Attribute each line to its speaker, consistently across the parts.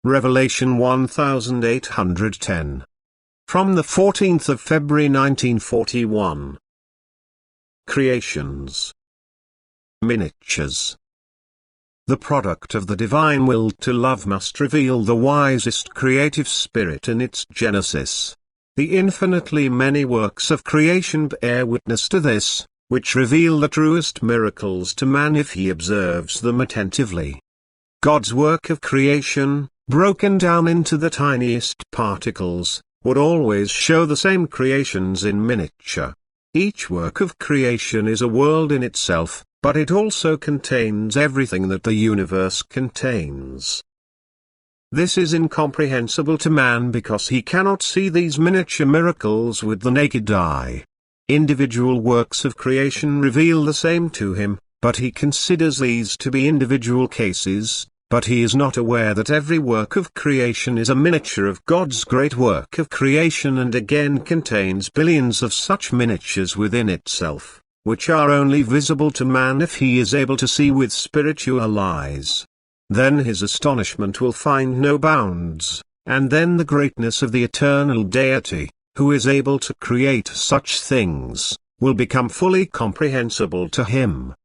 Speaker 1: Revelation 1810. From the 14th of February 1941. Creations. Miniatures. The product of the divine will to love must reveal the wisest creative spirit in its genesis. The infinitely many works of creation bear witness to this, which reveal the truest miracles to man if he observes them attentively. God's work of creation, broken down into the tiniest particles, would always show the same creations in miniature. Each work of creation is a world in itself, but it also contains everything that the universe contains. This is incomprehensible to man because he cannot see these miniature miracles with the naked eye. Individual works of creation reveal the same to him, but he considers these to be individual cases, but he is not aware that every work of creation is a miniature of God's great work of creation and again contains billions of such miniatures within itself, which are only visible to man if he is able to see with spiritual eyes. Then his astonishment will find no bounds, and then the greatness of the eternal deity, who is able to create such things, will become fully comprehensible to him.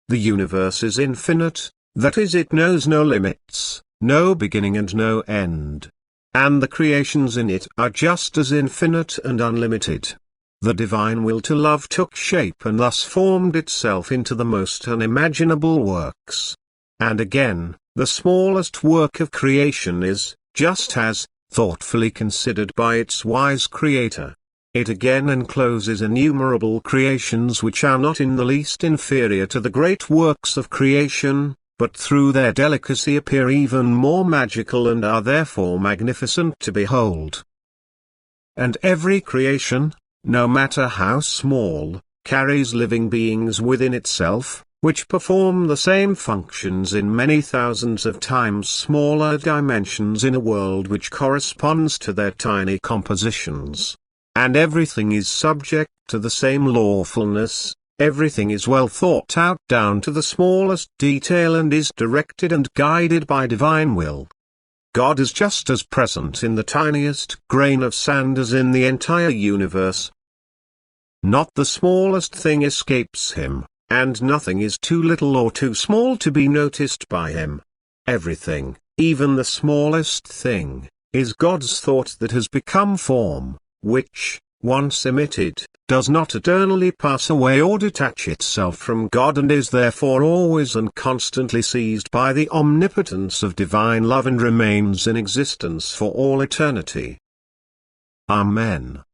Speaker 1: The universe is infinite, that is, it knows no limits, no beginning and no end. And the creations in it are just as infinite and unlimited. The divine will to love took shape and thus formed itself into the most unimaginable works. And again, the smallest work of creation is, just as, thoughtfully considered by its wise creator. It again encloses innumerable creations which are not in the least inferior to the great works of creation, but through their delicacy appear even more magical and are therefore magnificent to behold. And every creation, no matter how small, carries living beings within itself, which perform the same functions in many thousands of times smaller dimensions in a world which corresponds to their tiny compositions. And everything is subject to the same lawfulness. Everything is well thought out down to the smallest detail and is directed and guided by divine will. God is just as present in the tiniest grain of sand as in the entire universe. Not the smallest thing escapes him, and nothing is too little or too small to be noticed by him. Everything, even the smallest thing, is God's thought that has become form, which, once emitted, does not eternally pass away or detach itself from God and is therefore always and constantly seized by the omnipotence of divine love and remains in existence for all eternity. Amen.